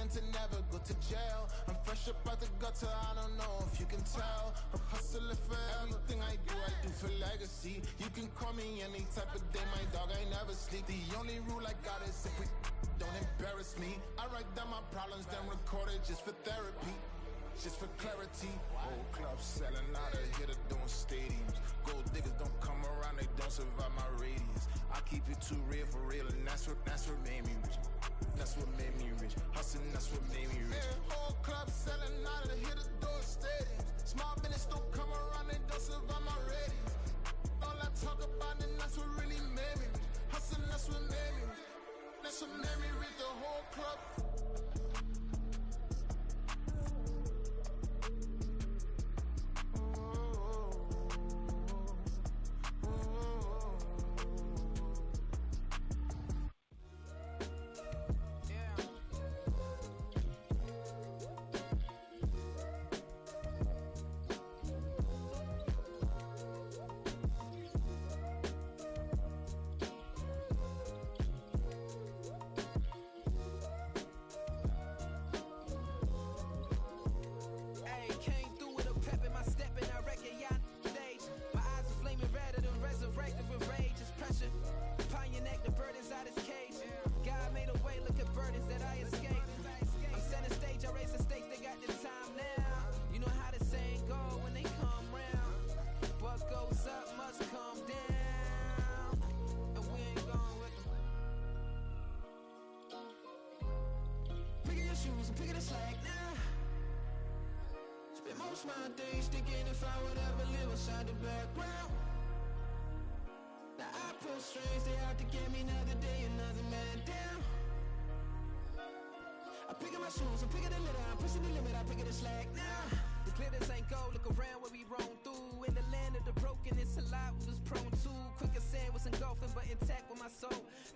plan to never go to jail. I'm fresh up out the gutter, I don't know if you can tell. I'm hustling for everything I do for legacy. You can call me any type of day, my dog, I never sleep. The only rule I got is if we don't embarrass me. I write down my problems, then record it just for therapy, just for clarity. Whole club selling out of here to doing stadiums. Gold diggers don't come around, they don't survive my radius. I keep it too real for real, and that's what made me rich. That's what made me rich. Hustling, that's what made me rich. Yeah, whole club selling out of here to doing stadiums. Small business don't come around, they don't survive my radius. All I talk about, and that's what really made me rich. Hustling, that's what made me rich. That's what made me rich, the whole club.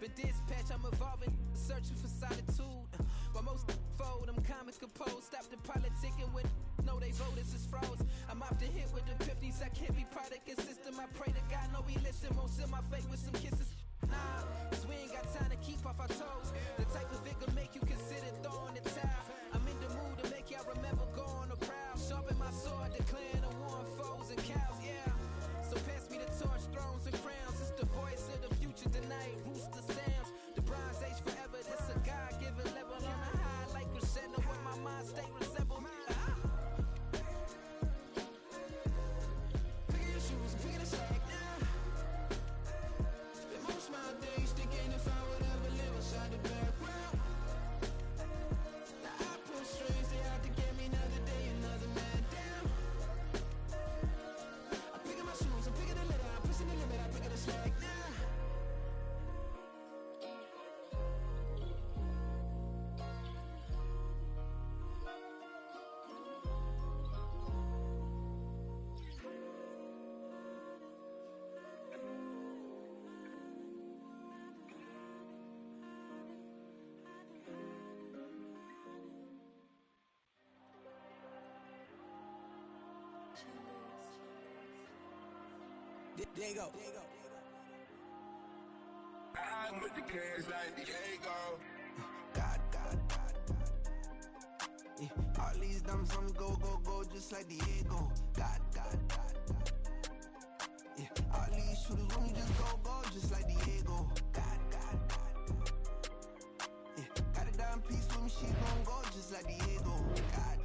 Been dispatched, I'm evolving, searching for solitude. While most fold, I'm comic composed. Stop the politicking with no, they voters is froze. I'm often hit with epiphanies, I can't be product of system. I pray to God, no, he listen. Won't seal my fate with some kisses. Nah, cause we ain't got time to keep off our toes. The type of it can make you consider throwing the towel. I'm in the mood to make y'all remember going to proud. Sharpen my sword, declaring the war on foes and cows, yeah. So pass me the torch, thrones and crowns. It's the voice of the future tonight, rooster sounds. The Bronze Age forever, this a God-given level. On a high like crescendo, where my mind state resemble. Pick your shoes and pick the slack now. Spend most of my days thinking if I would ever live inside the background. Now I pull strings, they out to get me another day, another man down. I'm picking my shoes, I'm picking the litter, I'm pushing the limit, I'm picking the slack now. Diego. I'm with the kids like Diego. God. Yeah. All these dumb some go, just like Diego. God. Yeah. All these shooters want me just go, just like Diego. God. Yeah. Got a dime piece with me, she gon' go just like Diego. God.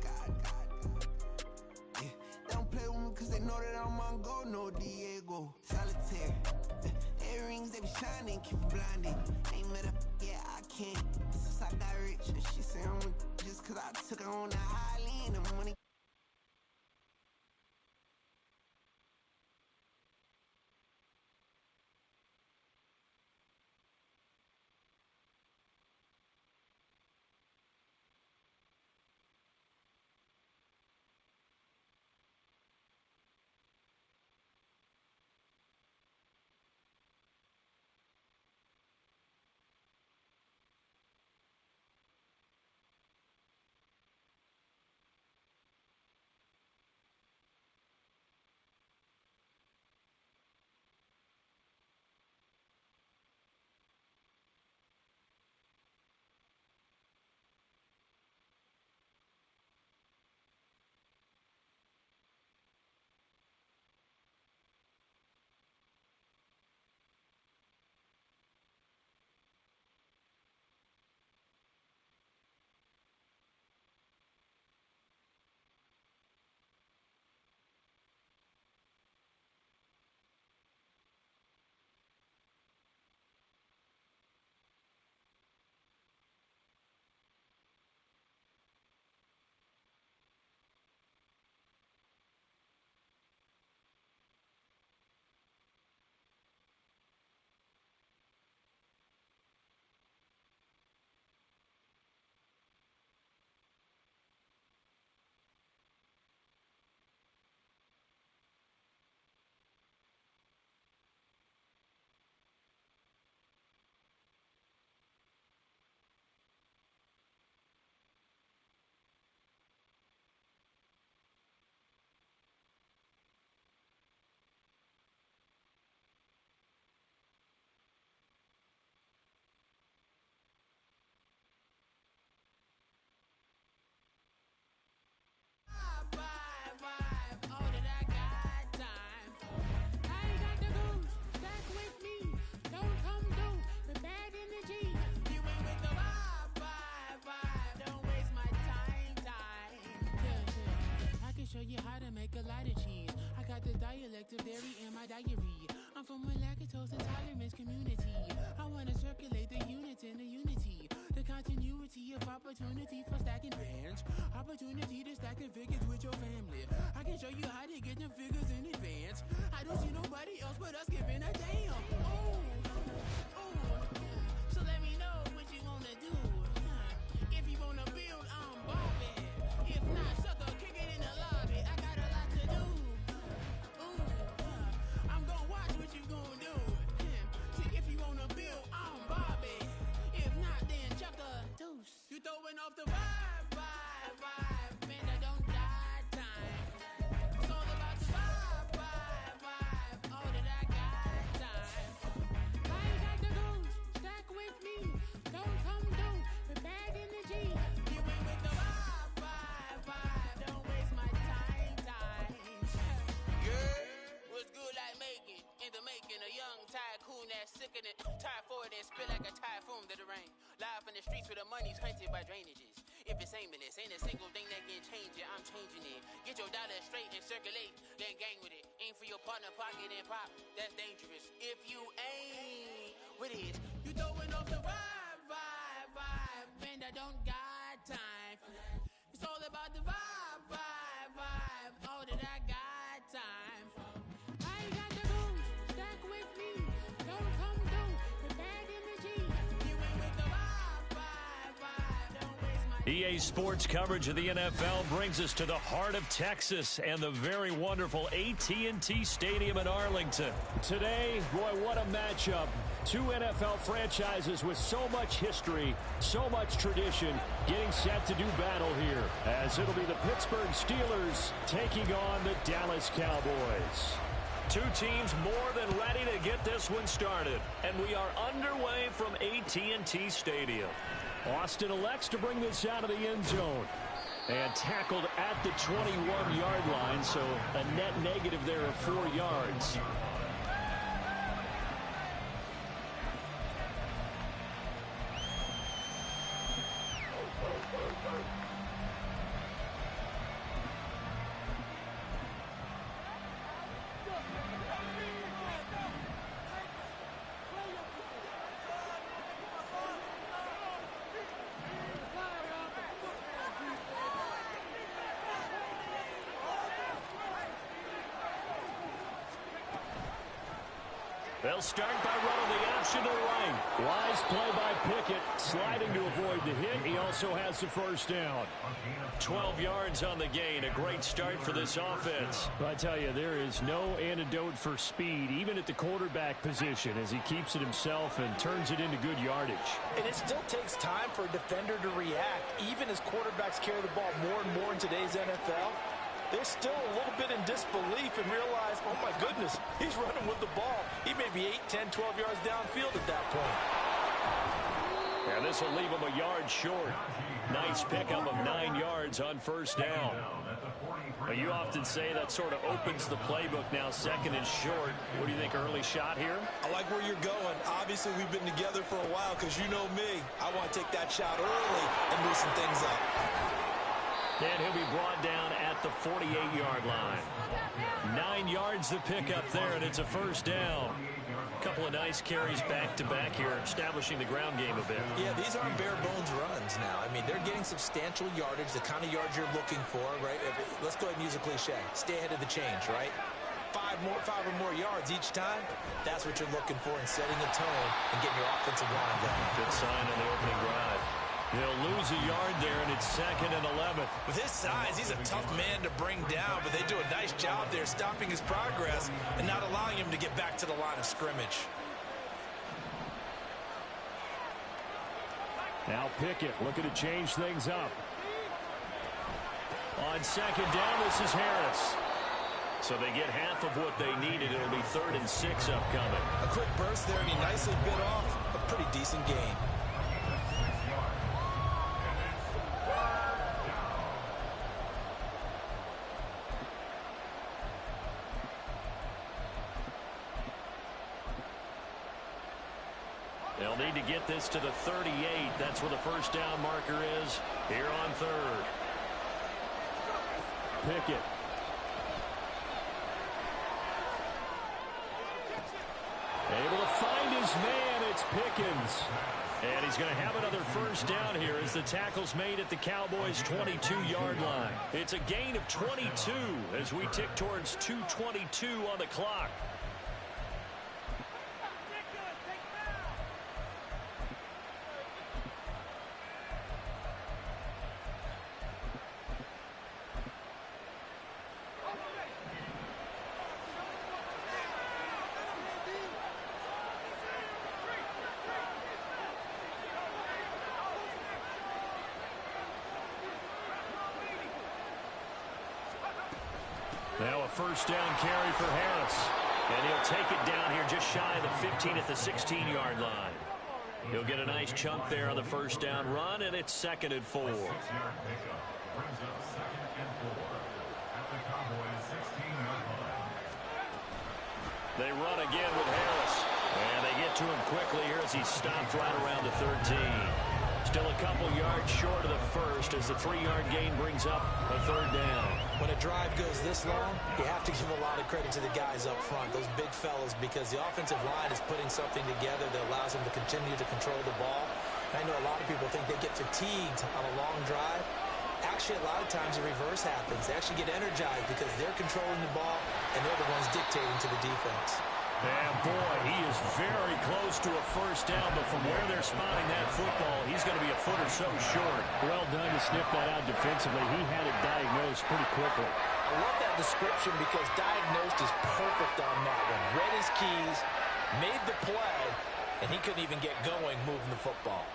Yeah. They don't play with me cause they know that I'm on go, no Diego. Solitaire. Earrings, they be shining, keep me blinded. Ain't met up, yeah, I can't. Since I got rich, and she say I'm just cause I took her on the highly and the money. of dairy in my diary. I'm from a lactose intolerance community. I wanna circulate the units in the unity. The continuity of opportunity for stacking bands. Opportunity to stack the figures with your family. I can show you how to get them figures in advance. I don't see nobody else but us giving a damn. Oh, so let me know what you wanna do. If you wanna build, I'm bombing. If not, sucker, kick it in the lobby. I got a lot to do. I'm gonna watch what you gonna do. See, if you wanna build, I'm Bobby. If not, then chuck a deuce. You throwing off the vibe. Man, I don't die time. It's all about the vibe. All that I got time. I ain't got the goons. Stack with me. Don't come through. We're bad energy. You ain't with the vibe. Don't waste my time. Yeah, what's good like making? In the making, a young tycoon that's sickening. Tie forward and spit like a typhoon to the rain. Live in the streets where the money's hunted by drainages. If it's aimless, ain't a single thing that can change it. I'm changing it. Get your dollar straight and circulate, then gang with it. Aim for your partner, pocket and pop. That's dangerous. If you ain't with it, you throwing off the vibe. Man, I don't got time. It's all about the vibe. All that I got time. I ain't got the goons. Stack with me. Don't come through. The bad energy. You ain't with the vibe. Don't waste my EA Sports coverage of the NFL brings us to the heart of Texas and the very wonderful AT&T Stadium in Arlington. Today, boy, what a matchup. Two NFL franchises with so much history, so much tradition, getting set to do battle here, as it'll be the Pittsburgh Steelers taking on the Dallas Cowboys. Two teams more than ready to get this one started, and we are underway from AT&T Stadium. Austin elects to bring this out of the end zone. And tackled at the 21-yard line, so a net negative there of 4 yards. They'll start by running the option to the right. Wise play by Pickett, sliding to avoid the hit. He also has the first down. 12 yards on the gain. A great start for this offense. I tell you, there is no antidote for speed, even at the quarterback position, as he keeps it himself and turns it into good yardage. And it still takes time for a defender to react, even as quarterbacks carry the ball more and more in today's NFL. They're still a little bit in disbelief and realize, oh my goodness, he's running with the ball. He may be 8, 10, 12 yards downfield at that point. And this will leave him a yard short. Nice pickup of 9 yards on first down. Now, you often say that sort of opens the playbook now, second and short. What do you think, early shot here? I like where you're going. Obviously, we've been together for a while because you know me. I want to take that shot early and loosen things up. And he'll be brought down at the 48-yard line. 9 yards to pick up there, and it's a first down. A couple of nice carries back-to-back here, establishing the ground game a bit. Yeah, these aren't bare-bones runs now. I mean, they're getting substantial yardage, the kind of yards you're looking for, right? Let's go ahead and use a cliche. Stay ahead of the change, right? 5 or more yards each time, that's what you're looking for in setting a tone and getting your offensive line going. Good sign on the opening drive. He'll lose a yard there, and it's 2nd and 11. With his size, he's a tough man to bring down, but they do a nice job there stopping his progress and not allowing him to get back to the line of scrimmage. Now Pickett looking to change things up. On 2nd down, this is Harris. So they get half of what they needed. It'll be 3rd and 6 upcoming. A quick burst there, and he nicely bit off a pretty decent gain. They'll need to get this to the 38. That's where the first down marker is here on 3rd. Pickett. It's Pickens. And he's going to have another first down here as the tackle's made at the Cowboys' 22-yard line. It's a gain of 22 as we tick towards 2:22 on the clock. Now a first down carry for Harris. And he'll take it down here just shy of the 15 at the 16-yard line. He'll get a nice chunk there on the first down run, and it's 2nd and 4. They run again with Harris. And they get to him quickly here as he stopped right around the 13. Still a couple yards short of the first as the 3-yard gain brings up a 3rd down. When a drive goes this long, you have to give a lot of credit to the guys up front, those big fellas, because the offensive line is putting something together that allows them to continue to control the ball. And I know a lot of people think they get fatigued on a long drive. Actually, a lot of times the reverse happens. They actually get energized because they're controlling the ball and they're the ones dictating to the defense. And boy, he is very close to a first down, but from where they're spotting that football, he's going to be a foot or so short. Well done to sniff that out defensively. He had it diagnosed pretty quickly. I love that description because diagnosed is perfect on that one. Read his keys, made the play, and he couldn't even get going moving the football.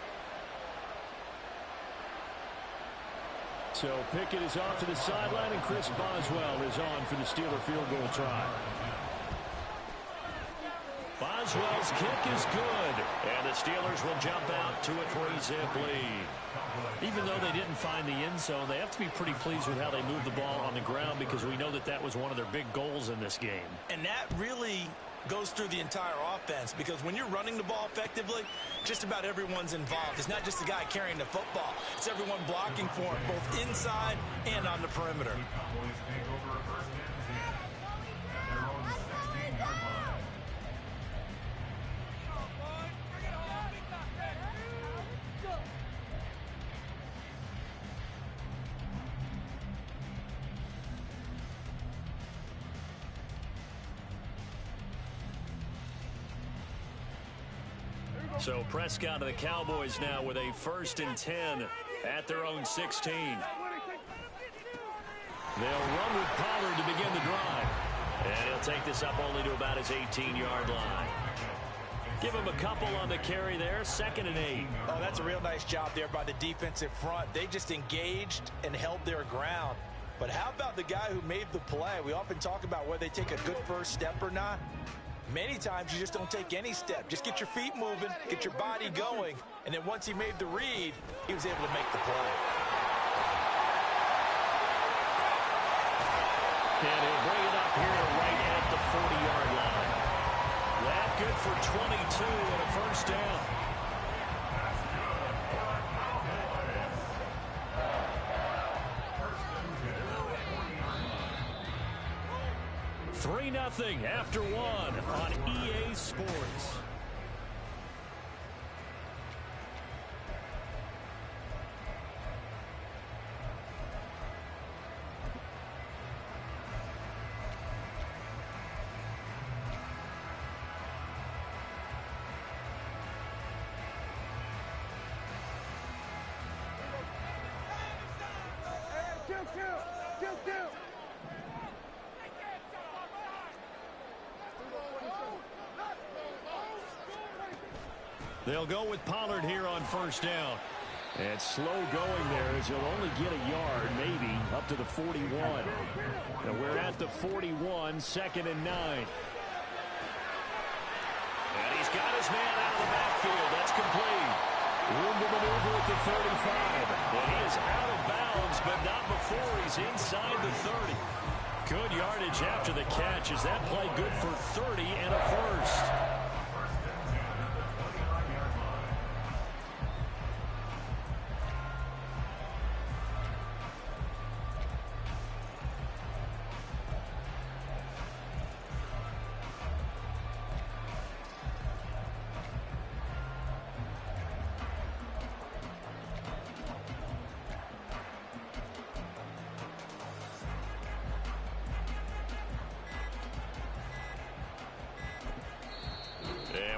So Pickett is off to the sideline, and Chris Boswell is on for the Steeler field goal try. Boswell's kick is good, and the Steelers will jump out to a 3-zip lead. Even though they didn't find the end zone, they have to be pretty pleased with how they moved the ball on the ground because we know that that was one of their big goals in this game. And that really goes through the entire offense because when you're running the ball effectively, just about everyone's involved. It's not just the guy carrying the football. It's everyone blocking for him, both inside and on the perimeter. So Prescott and the Cowboys now with a 1st and 10 at their own 16. They'll run with Pollard to begin the drive. And he'll take this up only to about his 18-yard line. Give him a couple on the carry there, 2nd and 8. Oh, that's a real nice job there by the defensive front. They just engaged and held their ground. But how about the guy who made the play? We often talk about whether they take a good first step or not. Many times you just don't take any step. Just get your feet moving, get your body going, and then once he made the read, he was able to make the play. And he'll bring it up here right at the 40-yard line. That good for 22 and a first down. Nothing after 1 on EA Sports. They'll go with Pollard here on first down. And slow going there as he'll only get a yard, maybe, up to the 41. And we're at the 41, 2nd and 9. And he's got his man out of the backfield. That's complete. Room to maneuver at the 35. And he is out of bounds, but not before he's inside the 30. Good yardage after the catch. Is that play good for 30 and a first?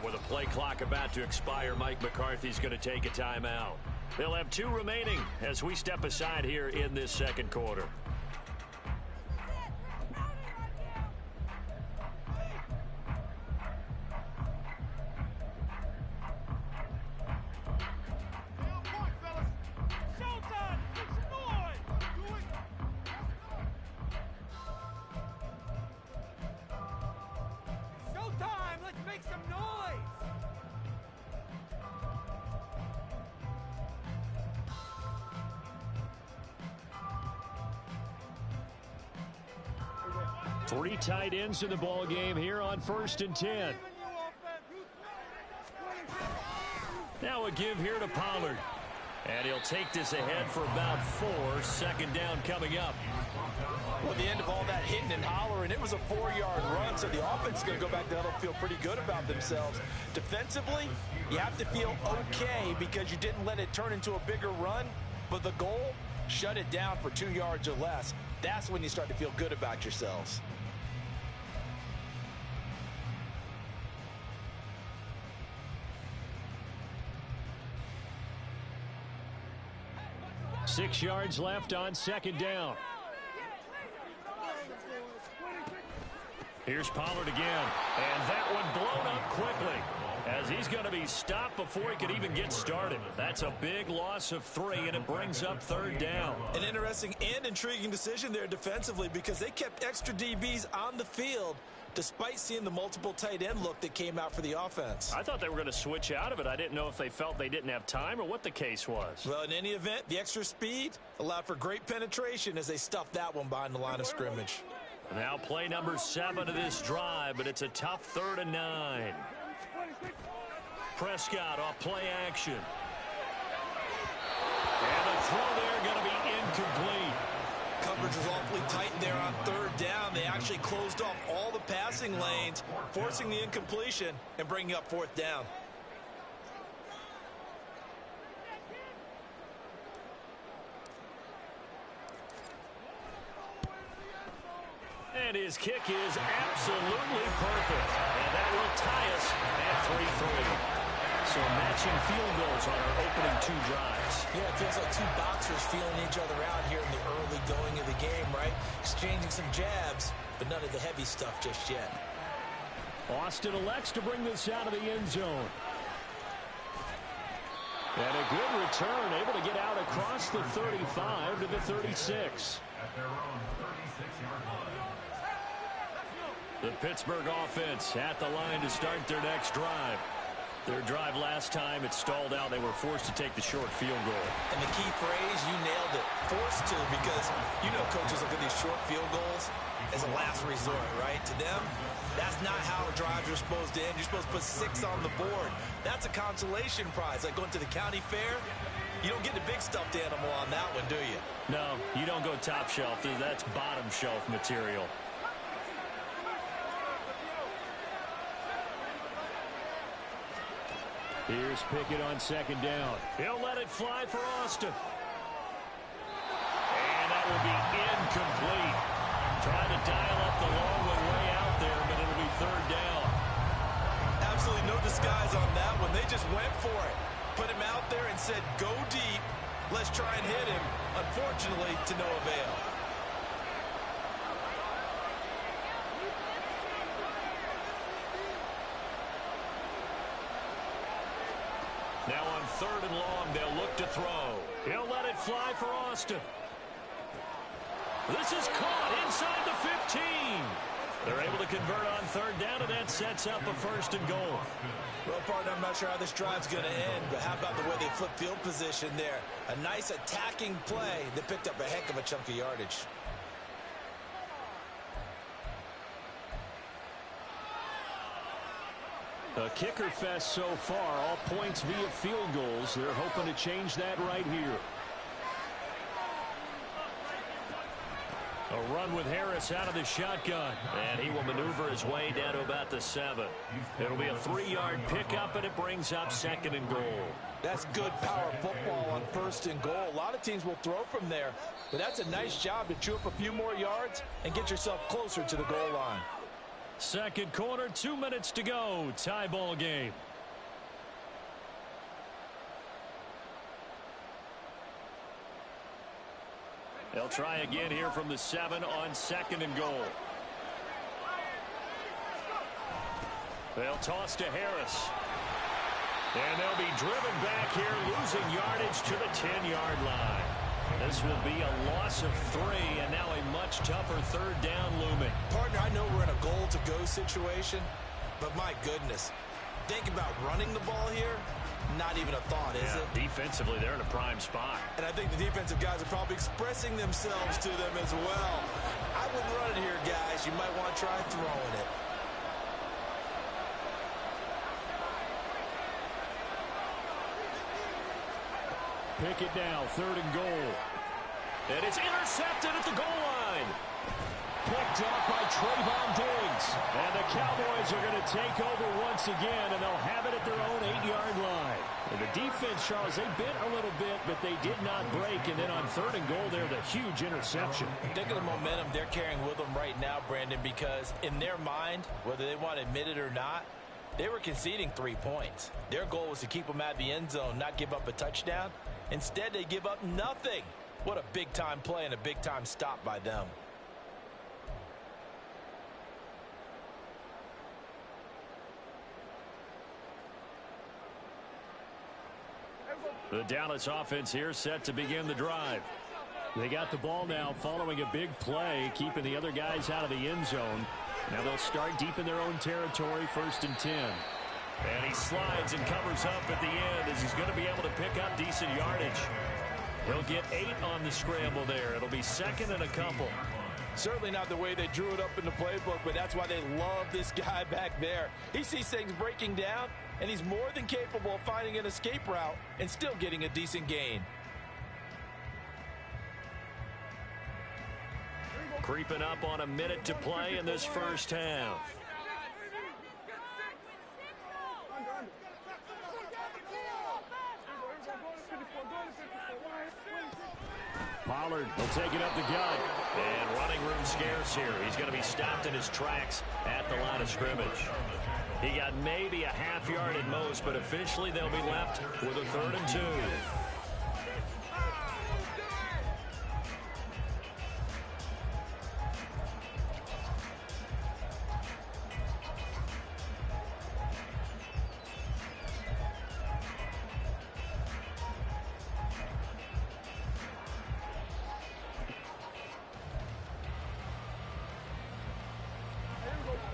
with a play clock about to expire, Mike McCarthy's going to take a timeout. They'll have 2 remaining as we step aside here in this second quarter. Three tight ends in the ball game here on 1st and 10. Now a give here to Pollard. And he'll take this ahead for about 4. 2nd down coming up. Well, the end of all that hitting and hollering, it was a 4-yard run, so the offense is going to go back down and feel pretty good about themselves. Defensively, you have to feel okay because you didn't let it turn into a bigger run, but the goal, shut it down for 2 yards or less. That's when you start to feel good about yourselves. Six yards left on 2nd down. Here's Pollard again, and that one blown up quickly as he's going to be stopped before he could even get started. That's a big loss of 3, and it brings up 3rd down. An interesting and intriguing decision there defensively because they kept extra DBs on the field despite seeing the multiple tight end look that came out for the offense. I thought they were going to switch out of it. I didn't know if they felt they didn't have time or what the case was. Well, in any event, the extra speed allowed for great penetration as they stuffed that one behind the line of scrimmage. Now play number 7 of this drive, but it's a tough 3rd and 9. Prescott off play action. And the throw there going to be incomplete. Coverage was awfully tight there on 3rd down. They actually closed off all the passing lanes, forcing the incompletion and bringing up 4th down. And his kick is absolutely perfect. And that will tie us at 3-3. So matching field goals on our opening 2 drives. Yeah, it feels like 2 boxers feeling each other out here in the early going of the game, right? Exchanging some jabs, but none of the heavy stuff just yet. Austin elects to bring this out of the end zone. And a good return, able to get out across the 35 to the 36. The Pittsburgh offense at the line to start their next drive. Their drive last time, it stalled out. They were forced to take the short field goal. And the key phrase, you nailed it, forced to, because you know coaches look at these short field goals as a last resort, right? To them, that's not how drives are supposed to end. You're supposed to put 6 on the board. That's a consolation prize, like going to the county fair. You don't get the big stuffed animal on that one, do you? No, you don't go top shelf. That's bottom shelf material. Here's Pickett on 2nd down. He'll let it fly for Austin. And that will be incomplete. Trying to dial up the long way out there, but it'll be 3rd down. Absolutely no disguise on that one. They just went for it. Put him out there and said, go deep. Let's try and hit him. Unfortunately, to no avail. Now on 3rd and long, they'll look to throw. He'll let it fly for Austin. This is caught inside the 15. They're able to convert on 3rd down, and that sets up a 1st and goal. Well, partner, I'm not sure how this drive's going to end, but how about the way they flip field position there? A nice attacking play that picked up a heck of a chunk of yardage. A kicker fest so far, all points via field goals. They're hoping to change that right here. A run with Harris out of the shotgun, and he will maneuver his way down to about the 7. It'll be a 3-yard pickup, and it brings up 2nd and goal. That's good power football on 1st and goal. A lot of teams will throw from there, but that's a nice job to chew up a few more yards and get yourself closer to the goal line. Second quarter, 2 minutes to go. Tie ball game. They'll try again here from the 7 on 2nd and goal. They'll toss to Harris. And they'll be driven back here, losing yardage to the 10-yard line. This will be a loss of 3, and now a much tougher 3rd down looming. Partner, I know we're in a goal-to-go situation, but my goodness, think about running the ball here. Not even a thought, is it? Defensively, they're in a prime spot. And I think the defensive guys are probably expressing themselves to them as well. I wouldn't run it here, guys. You might want to try throwing it. Pick it now, 3rd and goal. And it's intercepted at the goal line. Picked up by Trayvon Diggs. And the Cowboys are going to take over once again, and they'll have it at their own 8-yard line. And the defense, Charles, they bit a little bit, but they did not break. And then on 3rd and goal there, the huge interception. Think of the momentum they're carrying with them right now, Brandon, because in their mind, whether they want to admit it or not, they were conceding 3 points. Their goal was to keep them out of the end zone, not give up a touchdown. Instead, they give up nothing. What a big-time play and a big-time stop by them. The Dallas offense here set to begin the drive. They got the ball now following a big play, keeping the other guys out of the end zone. Now they'll start deep in their own territory, 1st and 10. And he slides and covers up at the end as he's going to be able to pick up decent yardage. He'll get 8 on the scramble there. It'll be 2nd and a couple. Certainly not the way they drew it up in the playbook, but that's why they love this guy back there. He sees things breaking down, and he's more than capable of finding an escape route and still getting a decent gain. Creeping up on a minute to play in this first half. Pollard will take it up the gut. And running room scarce here. He's going to be stopped in his tracks at the line of scrimmage. He got maybe a half yard at most, but officially they'll be left with a 3rd and 2.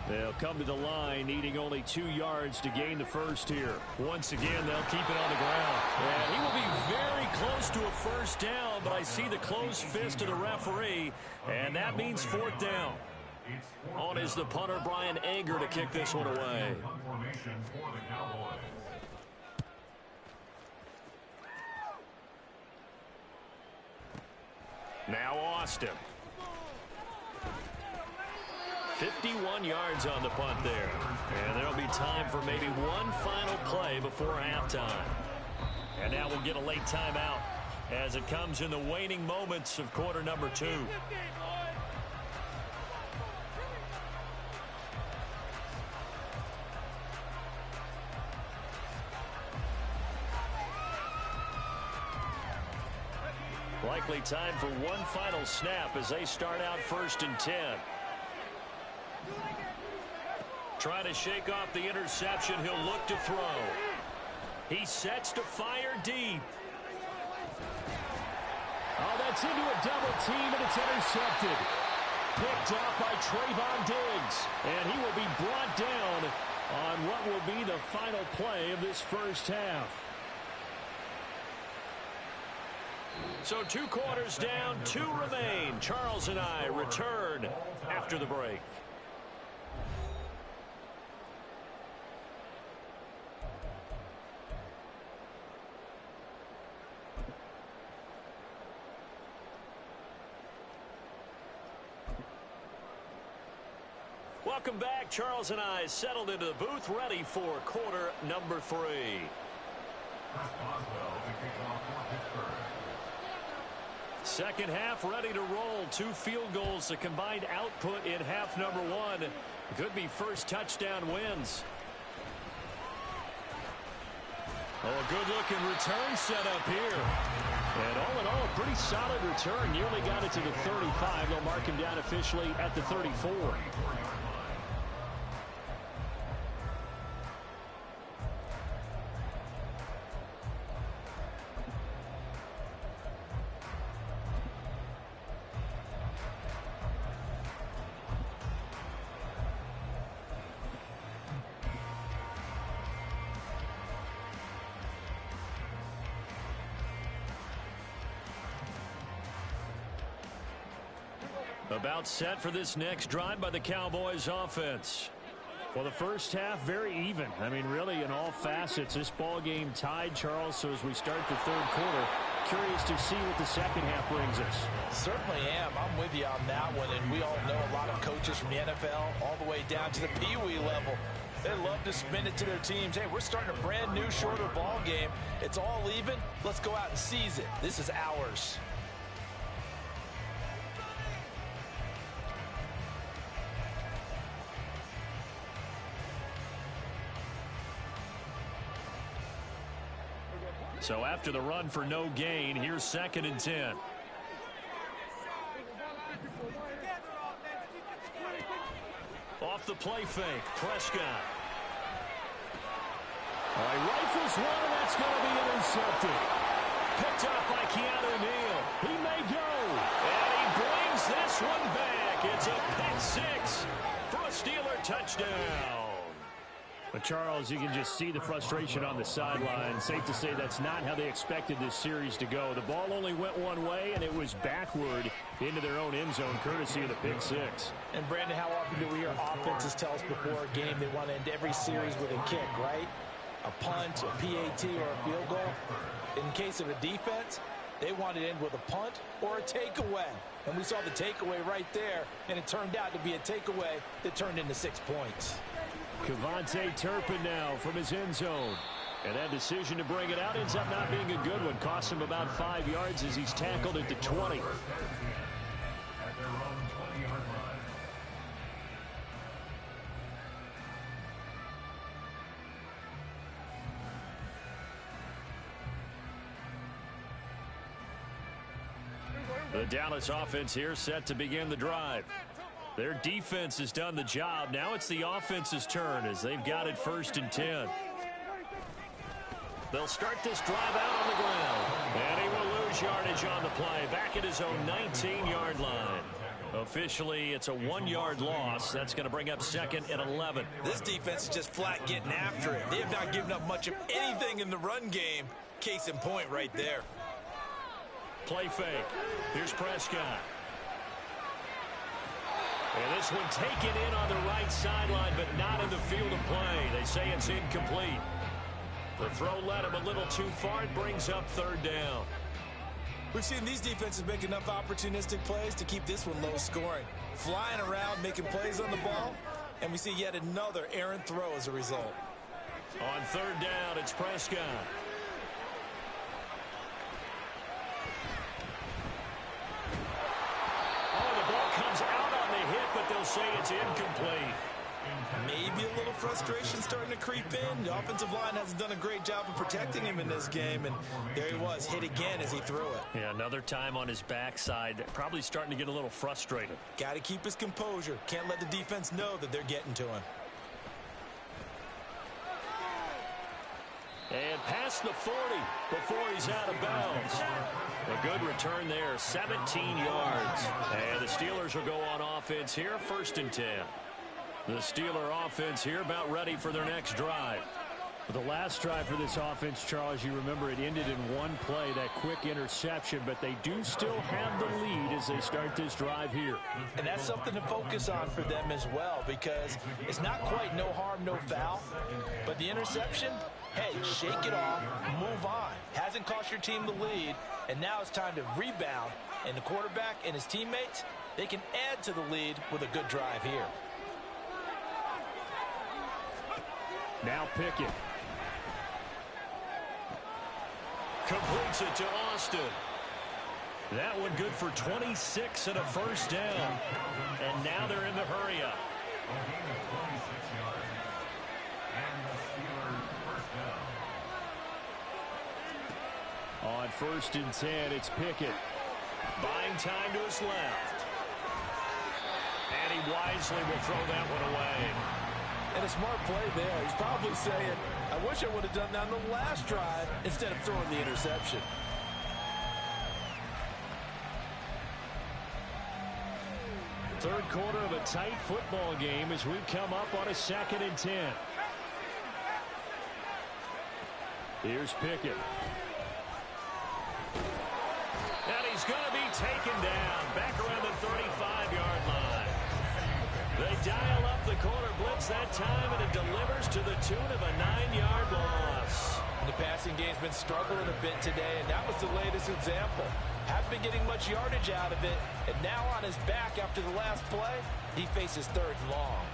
They'll come to the line, needing only 2 yards to gain the first here. Once again, they'll keep it on the ground. And he will be very close to a 1st down, but I see the closed fist of the referee, and that means 4th down. On is the punter, Brian Anger, to kick this one away. Now Austin. 51 yards on the punt there. And there'll be time for maybe one final play before halftime. And now we'll get a late timeout as it comes in the waning moments of quarter number 2. Likely time for one final snap as they start out 1st and 10. Trying to shake off the interception. He'll look to throw. He sets to fire deep. Oh, that's into a double team, and it's intercepted. Picked up by Trayvon Diggs. And he will be brought down on what will be the final play of this first half. So 2 quarters down, 2 remain. Charles and I return after the break. Welcome back. Charles and I settled into the booth, ready for quarter number 3. Second half ready to roll. 2 field goals, the combined output in half number 1. Could be first touchdown wins. Oh, a good-looking return set up here. And all in all, a pretty solid return. Nearly got it to the 35. They'll mark him down officially at the 34. About set for this next drive by the Cowboys offense. Well, the first half, very even. I mean, really, in all facets, this ball game tied, Charles. So as we start the third quarter, curious to see what the second half brings us. Certainly am. I'm with you on that one. And we all know a lot of coaches from the NFL all the way down to the Pee-wee level. They love to spin it to their teams. Hey, we're starting a brand new, shorter ball game. It's all even. Let's go out and seize it. This is ours. So after the run for no gain, here's 2nd and 10. Off the play fake, Prescott. All right, rifles one, and that's going to be intercepted. Picked up by Keanu Neal. He may go. And he brings this one back. It's a pick 6 for a Steeler touchdown. But, Charles, you can just see the frustration on the sideline. Safe to say that's not how they expected this series to go. The ball only went one way, and it was backward into their own end zone, courtesy of the pick 6. And, Brandon, how often do we hear offenses tell us before a game they want to end every series with a kick, right? A punt, a PAT, or a field goal. In case of a defense, they want to end with a punt or a takeaway. And we saw the takeaway right there, and it turned out to be a takeaway that turned into 6 points. Kevontae Turpin now from his end zone. And that decision to bring it out ends up not being a good one. Cost him about 5 yards as he's tackled at the 20. The Dallas offense here set to begin the drive. Their defense has done the job. Now it's the offense's turn as they've got it 1st and 10. They'll start this drive out on the ground. And he will lose yardage on the play. Back at his own 19-yard line. Officially, it's a 1-yard loss. That's going to bring up 2nd and 11. This defense is just flat getting after it. They have not given up much of anything in the run game. Case in point right there. Play fake. Here's Prescott. And this one taken in on the right sideline, but not in the field of play. They say it's incomplete. The throw led him a little too far. It brings up 3rd down. We've seen these defenses make enough opportunistic plays to keep this one low scoring. Flying around, making plays on the ball, and we see yet another errant throw as a result. On 3rd down, it's Prescott. They'll say it's incomplete. Maybe a little frustration starting to creep in. The offensive line hasn't done a great job of protecting him in this game, and there he was, hit again as he threw it. Yeah, another time on his backside, probably starting to get a little frustrated. Got to keep his composure. Can't let the defense know that they're getting to him. And past the 40 before he's out of bounds. A good return there, 17 yards. And the Steelers will go on offense here, 1st and 10. The Steeler offense here about ready for their next drive. The last drive for this offense, Charles, you remember it ended in one play, that quick interception, but they do still have the lead as they start this drive here. And that's something to focus on for them as well, because it's not quite no harm, no foul, but the interception, hey, shake it off, move on. Hasn't cost your team the lead, and now it's time to rebound, and the quarterback and his teammates, they can add to the lead with a good drive here. Now Pickett. Completes it to Austin. That one good for 26 and a 1st down. And now they're in the hurry up. On 1st and 10, it's Pickett. Buying time to his left. And he wisely will throw that one away. And a smart play there. He's probably saying, I wish I would have done that on the last drive instead of throwing the interception. Third quarter of a tight football game as we come up on a 2nd and 10. Here's Pickett. And he's going to be taken down back around the 35-yard line. They dial up the corner blitz that time, and it delivers to the tune of a 9-yard loss. The passing game's been struggling a bit today, and that was the latest example. Haven't been getting much yardage out of it, and now on his back after the last play, he faces 3rd and long.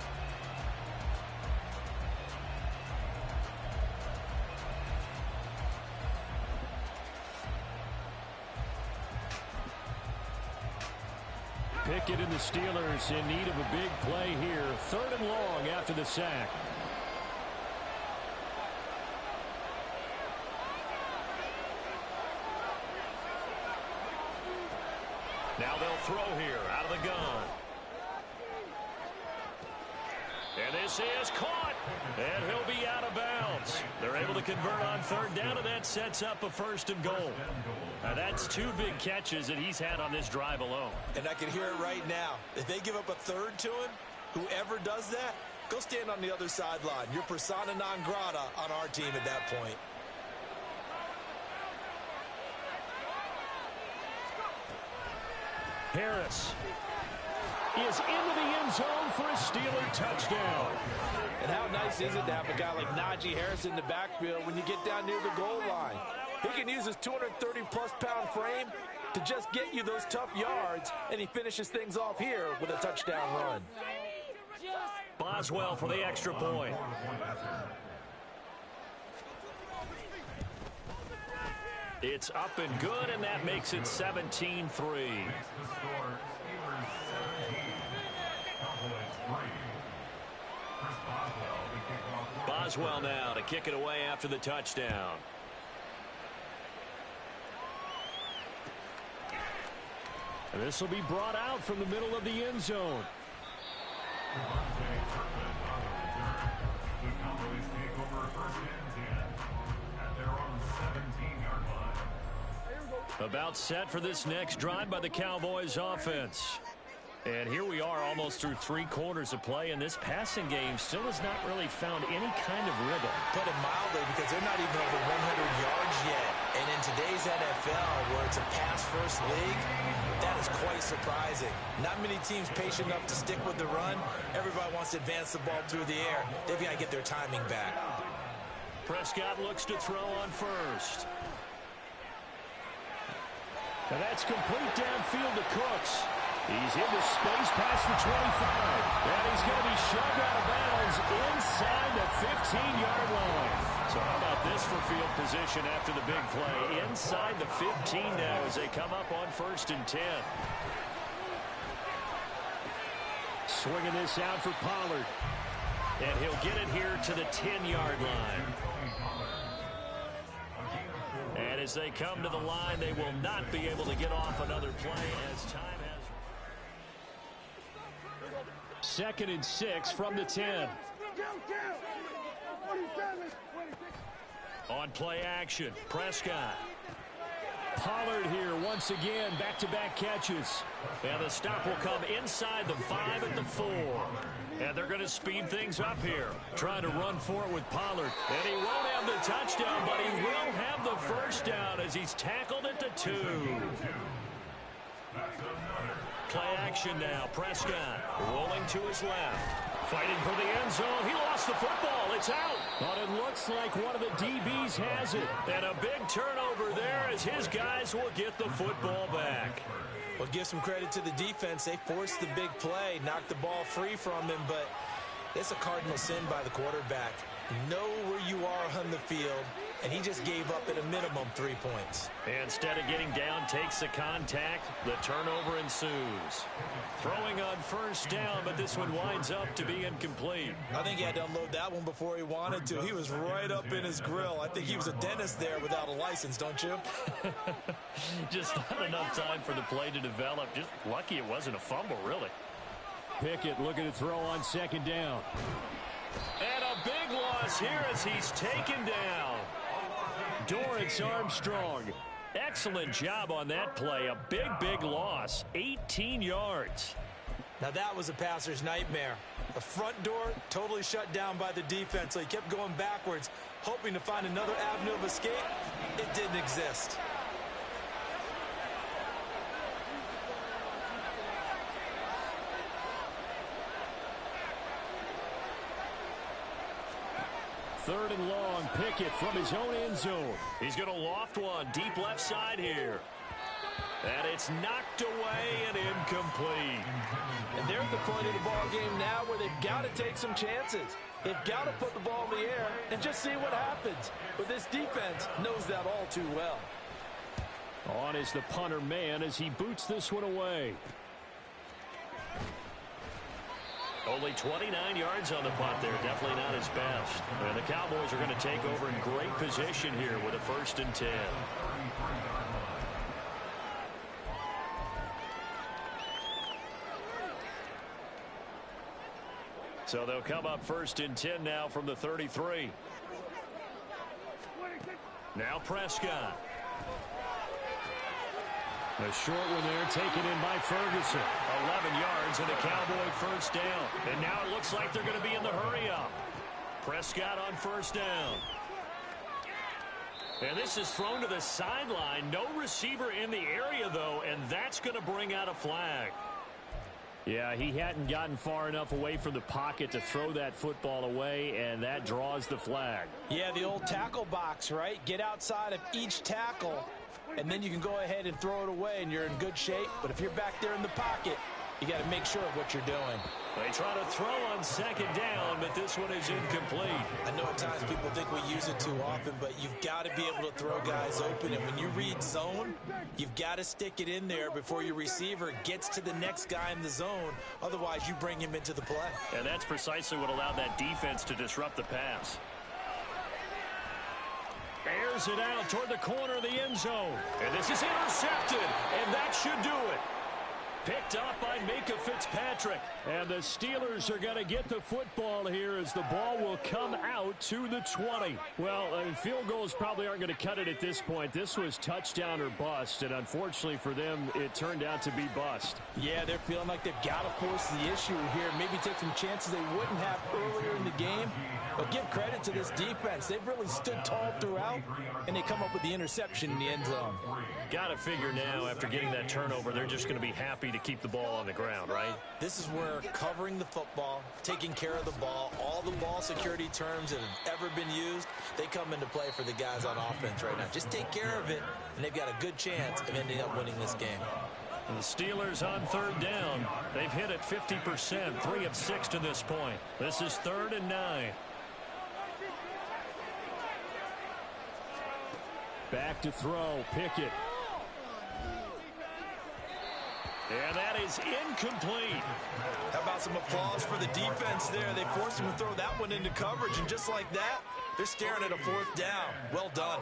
Pickett and the Steelers in need of a big play here. 3rd and long after the sack. Now they'll throw here out of the gun. And this is caught. And he'll be out of bounds. They're able to convert on 3rd down, and that sets up a 1st and goal. Now that's 2 big catches that he's had on this drive alone. And I can hear it right now. If they give up a 3rd to him, whoever does that, go stand on the other sideline. You're persona non grata on our team at that point. Harris is into the end zone for a Steeler touchdown. And how nice is it to have a guy like Najee Harris in the backfield when you get down near the goal line? He can use his 230-plus pound frame to just get you those tough yards, and he finishes things off here with a touchdown run. Boswell for the extra point. It's up and good, and that makes it 17-3. Boswell now to kick it away after the touchdown. And this will be brought out from the middle of the end zone. About set for this next drive by the Cowboys offense. And here we are almost through 3 quarters of play, and this passing game still has not really found any kind of rhythm. Put it mildly, because they're not even over 100 yards yet. And in today's NFL, where it's a pass-first league, that is quite surprising. Not many teams patient enough to stick with the run. Everybody wants to advance the ball through the air. They've got to get their timing back. Prescott looks to throw on 1st. And that's complete downfield to Cooks. He's into space past the 25. And he's going to be shoved out of bounds inside the 15-yard line. So how about this for field position after the big play? Inside the 15 now as they come up on 1st and 10. Swinging this out for Pollard. And he'll get it here to the 10-yard line. And as they come to the line, they will not be able to get off another play as time has. 2nd and 6 from the 10. On play action, Prescott. Pollard here once again, back-to-back catches. And the stop will come inside the 5 at the 4. And they're going to speed things up here. Trying to run for it with Pollard. And he won't have the touchdown, but he will have the 1st down as he's tackled at the 2. Play action now. Prescott rolling to his left. Fighting for the end zone. He lost the football. It's out. But it looks like one of the DBs has it. And a big turnover there as his guys will get the football back. Well, give some credit to the defense. They forced the big play, knocked the ball free from him, but it's a cardinal sin by the quarterback. Know where you are on the field and he just gave up at a minimum 3 points. Instead of getting down, takes the contact. The turnover ensues. Throwing on first down, but this one winds up to be incomplete. I think he had to unload that one before he wanted to. He was right up in his grill. I think he was a dentist there without a license, don't you? Just not enough time for the play to develop. Just lucky it wasn't a fumble, really. Pickett looking to throw on second down. And a big loss here as he's taken down. Dorrance Armstrong. Excellent job on that play. A big loss. 18 yards. Now that was a passer's nightmare. The front door totally shut down by the defense, so he kept going backwards, hoping to find another avenue of escape. It didn't exist. Third and long, Pickett from his own end zone. He's going to loft one deep left side here. And it's knocked away and incomplete. And they're at the point of the ball game now where they've got to take some chances. They've got to put the ball in the air and just see what happens. But this defense knows that all too well. On is the punter man as he boots this one away. Only 29 yards on the punt there. Definitely not his best. And the Cowboys are going to take over in great position here with a 1st and 10. So they'll come up 1st and 10 now from the 33. Now Prescott. A short one there taken in by Ferguson. 11 yards and a Cowboy 1st down. And now it looks like they're going to be in the hurry up. Prescott on 1st down. And this is thrown to the sideline. No receiver in the area, though, and that's going to bring out a flag. Yeah, he hadn't gotten far enough away from the pocket to throw that football away, and that draws the flag. Yeah, the old tackle box, right? Get outside of each tackle, and then you can go ahead and throw it away, and you're in good shape. But if you're back there in the pocket, you got to make sure of what you're doing. They try to throw on 2nd down, but this one is incomplete. I know at times people think we use it too often, but you've got to be able to throw guys open. And when you read zone, you've got to stick it in there before your receiver gets to the next guy in the zone. Otherwise, you bring him into the play. And that's precisely what allowed that defense to disrupt the pass. Airs it out toward the corner of the end zone. And this is intercepted, and that should do it. Picked up by Micah Fitzpatrick. And the Steelers are going to get the football here as the ball will come out to the 20. Well, field goals probably aren't going to cut it at this point. This was touchdown or bust, and unfortunately for them, it turned out to be bust. Yeah, they're feeling like they've got to force the issue here. Maybe take some chances they wouldn't have earlier in the game. But give credit to this defense. They've really stood tall throughout, and they come up with the interception in the end zone. Got to figure now, after getting that turnover, they're just going to be happy to keep the ball on the ground, right? This is where covering the football, taking care of the ball, all the ball security terms that have ever been used, they come into play for the guys on offense right now. Just take care of it, and they've got a good chance of ending up winning this game. And the Steelers on 3rd down. They've hit it 50%, 3 of 6 to this point. This is 3rd and 9. Back to throw, Pickett. And that is incomplete. How about some applause for the defense there? They forced him to throw that one into coverage, and just like that, they're staring at a 4th down. Well done.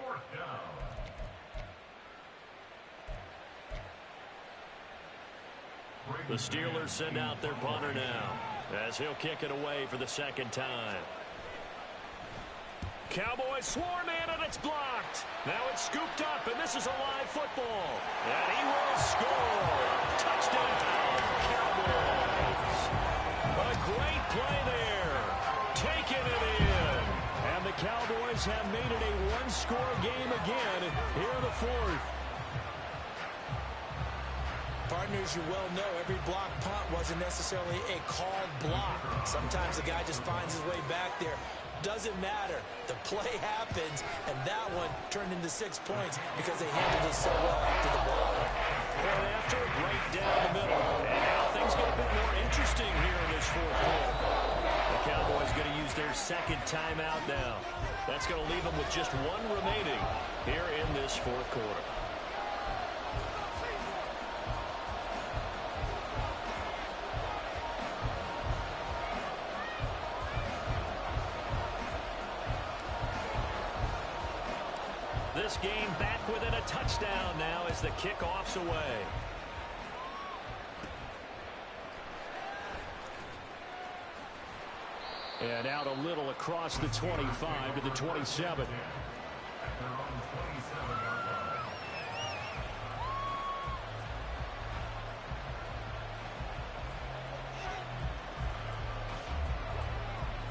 4th down. The Steelers send out their punter now as he'll kick it away for the 2nd time. Cowboys swarm in, and it's blocked. Now it's scooped up, and this is a live football. And he will score. Touchdown, Cowboys. A great play there. Taking it in. And the Cowboys have made it a one-score game again here in the 4th. Partners, you well know every block punt wasn't necessarily a called block. Sometimes the guy just finds his way back there. Doesn't matter. The play happens, and that one turned into 6 points because they handled it so well after the ball. And after a break down the middle, and now things get a bit more interesting here in this 4th quarter. The Cowboys going to use their second timeout now. That's going to leave them with just one remaining here in this fourth quarter. This game back within a touchdown now as the kickoff's away. And out a little across the 25 to the 27.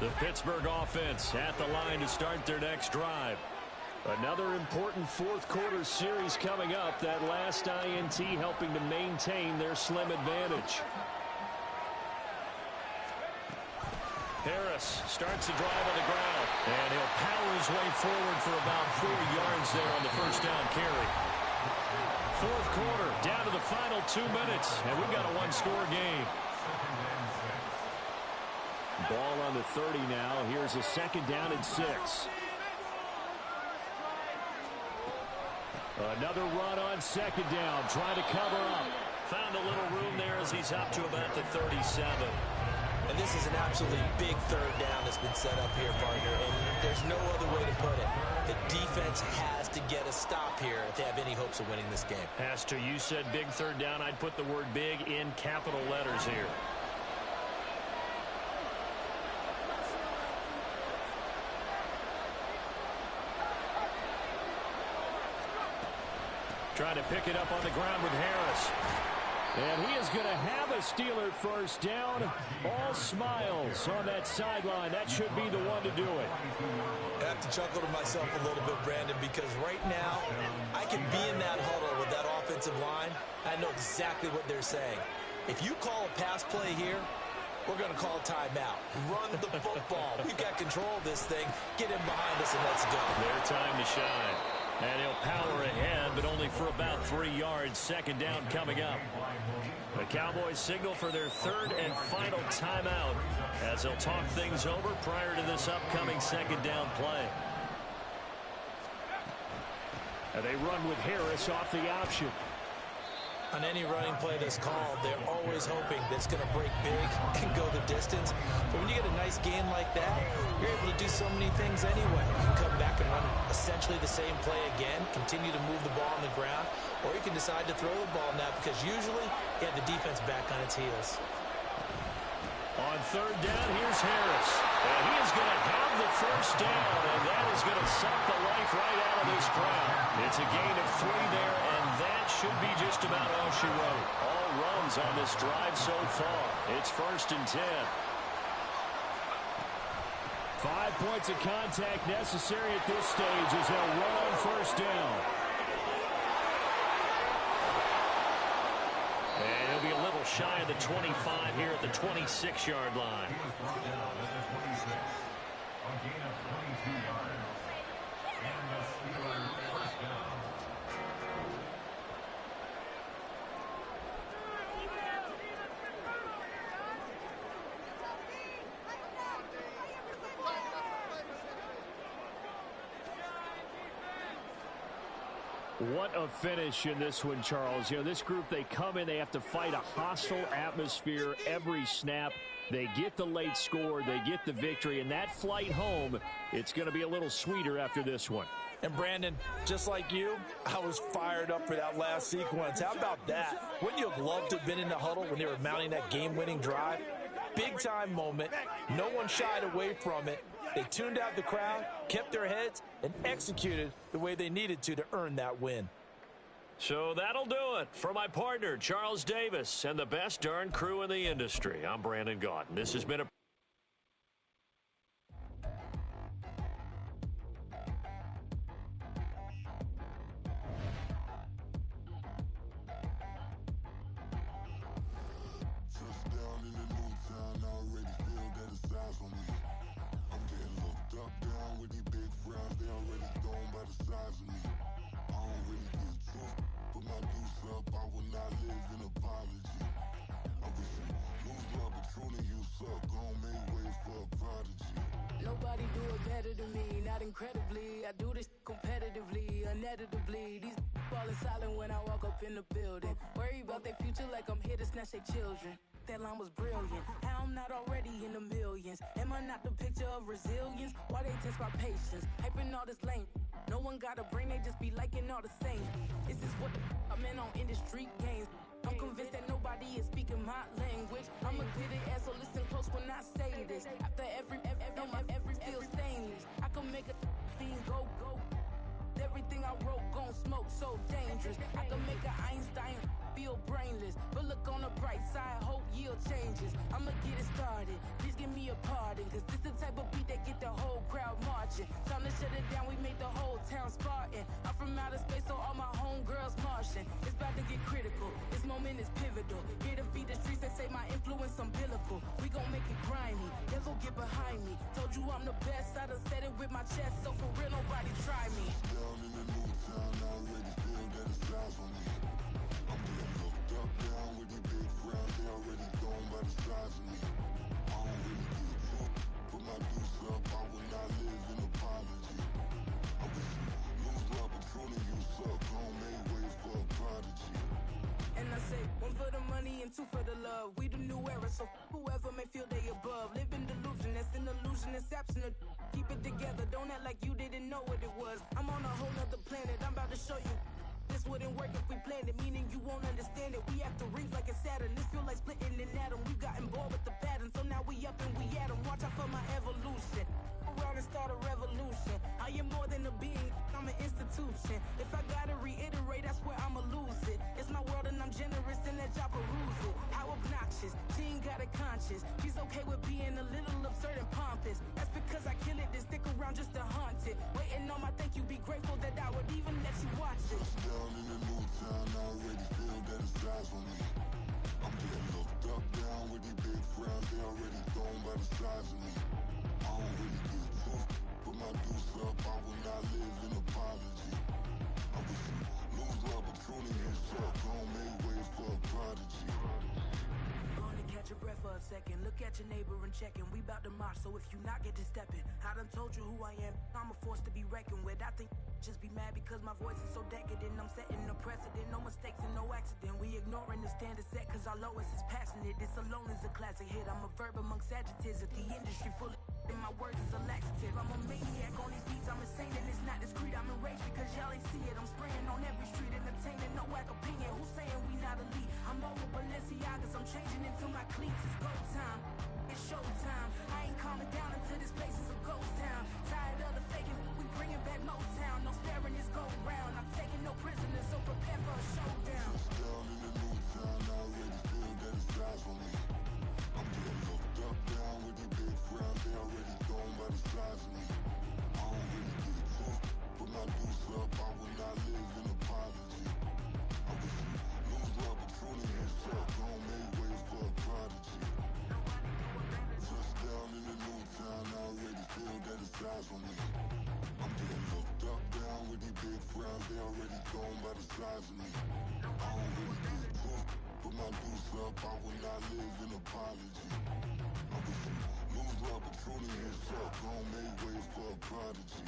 The Pittsburgh offense at the line to start their next drive. Another important fourth quarter series coming up. That last INT helping to maintain their slim advantage. Harris starts the drive on the ground, and he'll power his way forward for about 4 yards there on the first down carry. Fourth quarter, down to the final 2 minutes, and we've got a one-score game. Ball on the 30 now. Here's a second down and 6. Another run on second down, trying to cover up. Found a little room there as he's up to about the 37. And this is an absolutely big third down that's been set up here, partner, and there's no other way to put it. The defense has to get a stop here if they have any hopes of winning this game. Pastor, you said big third down. I'd put the word big in capital letters here. Trying to pick it up on the ground with Harris. And he is going to have a Steeler first down. All smiles on that sideline. That should be the one to do it. I have to chuckle to myself a little bit, Brandon, because right now I can be in that huddle with that offensive line. I know exactly what they're saying. If you call a pass play here, we're going to call a timeout. Run the football. We've got control of this thing. Get him behind us and let's go. Their time to shine. And he'll power ahead, but only for about 3 yards. Second down coming up. The Cowboys signal for their third and final timeout as they'll talk things over prior to this upcoming second down play. And they run with Harris off the option. On any running play that's called, they're always hoping that it's going to break big and go the distance. But when you get a nice gain like that, you're able to do so many things anyway. You can come back and run essentially the same play again, continue to move the ball on the ground, or you can decide to throw the ball now because usually you have the defense back on its heels. On third down, here's Harris. And he is going to have the first down, and that is going to suck the life right out of this crowd. It's a gain of 3 there, and that should be just about all she wrote. All runs on this drive so far. It's first and 10. 5 points of contact necessary at this stage as they'll run on first down. And he'll be a little shy of the 25 here at the 26-yard line. What a finish in this one, Charles. You know, this group, they come in, they have to fight a hostile atmosphere every snap. They get the late score, they get the victory, and that flight home, it's going to be a little sweeter after this one. And Brandon, just like you, I was fired up for that last sequence. How about that? Wouldn't you have loved to have been in the huddle when they were mounting that game-winning drive? Big-time moment. No one shied away from it. They tuned out the crowd, kept their heads, and executed the way they needed to earn that win. So that'll do it for my partner, Charles Davis, and the best darn crew in the industry. I'm Brandon Gaudin. This has been a Gon' make way for a problem. better than me, not incredibly. I do this competitively, uneditably. These falling silent when I walk up in the building. Worry about their future like I'm here to snatch their children. That line was brilliant. How I'm not already in the millions? Am I not the picture of resilience? Why they test my patience? Hyping all this lame. No one got a brain, they just be liking all the same. This is what the I'm in on industry games. I'm convinced that nobody is speaking my language. I'm a good ass, so listen close when I say this. After every feel stainless. I can make a fiend go. Everything I wrote gon' smoke, so dangerous. I can make an Einstein feel brainless. But look on the bright side, hope yield changes. I'ma get it started, please give me a pardon. Cause this the type of beat that get the whole crowd marching. Time to shut it down, we make the whole town Spartan. I'm from outer space, so all my homegirls Martian. It's about to get critical, this moment is pivotal. Here to feed the streets that say my influence umbilical. We gon' make it grimy, devil get behind me. Told you I'm the best, I done said it with my chest. So for real, nobody try me. Down in the new town, I already feel that it's eyes on me. I'm getting looked up, down with the big crowd. They already gone by the size of me. I don't really give a fuck. Put my deuce up, I will not live in apology. I wish you lose the opportunity, you suck. Home made way for a prodigy. And I say, one for the money and two for the love. We the new era, so whoever may feel they above. Live in delusion, that's an illusion, it's absent. Keep it together, don't act like you didn't know what it was. I'm on a whole nother planet, I'm about to show you. This wouldn't work if we planned it, meaning you won't understand it. We have to rings like a Saturn, this feel like splitting an atom. We got involved with the pattern, so now we up and we at 'em. Watch out for my evolution. Around and start a revolution. I am more than a being, I'm an institution. If I gotta reiterate, that's where I'ma lose it. It's my world and I'm generous and let y'all peruse it. How obnoxious, she ain't got a conscience. She's okay with being a little absurd and pompous. That's because I kill it, then stick around just to haunt it. Waiting on my thank you, be grateful that I would even let you watch it. Down in the new town, I already feel that it's eyes on me. I'm getting looked up, down with the big crowd. They already gone by the size of me. I don't really give a fuck. Put my deuce up, I will not live in apology. I wish you lose the opportunity, you suck. Home made way for a prodigy. Gonna catch your breath for a second. Look at your neighbor and checking. We bout to march, so if you not get to stepping. I done told you who I am. I'm a force to be reckoned with. I think just be mad because my voice is so decadent. I'm setting a precedent. No mistakes and no accident. We ignoring the standard set cause our lowest is passionate. This alone is a classic hit. I'm a verb amongst adjectives. If the industry full of and my words is a laxative. I'm a maniac on these beats. I'm insane and it's not discreet. I'm enraged because y'all ain't see it. I'm spraying on every street, entertaining no whack opinion. Who's saying we not elite? I'm over Balenciagas. I'm changing into my cleats. It's go time. It's showtime. I ain't calming down until this place is a ghost town. Tired of the faking. We bringing back Motown. No sparing this go round. I'm taking no prisoners, so prepare for a showdown. Down in the new town, I already feel that it's eyes on me. I'm getting looked up, down with the big crowd. They already gone by the size of me. I don't really give a fuck. Put my deuce up, I will not live in apology. I wish you lose the opportunity, you suck. Home made way for a prodigy. Touchdown in the new town, I already feel that it's eyes on me. I'm getting looked up, down with the big crowd. They already gone by the size of me. I don't really give a fuck. Put my deuce up, I will not live in apology. I wish you lose the opportunity, you suck. Home made way for a prodigy.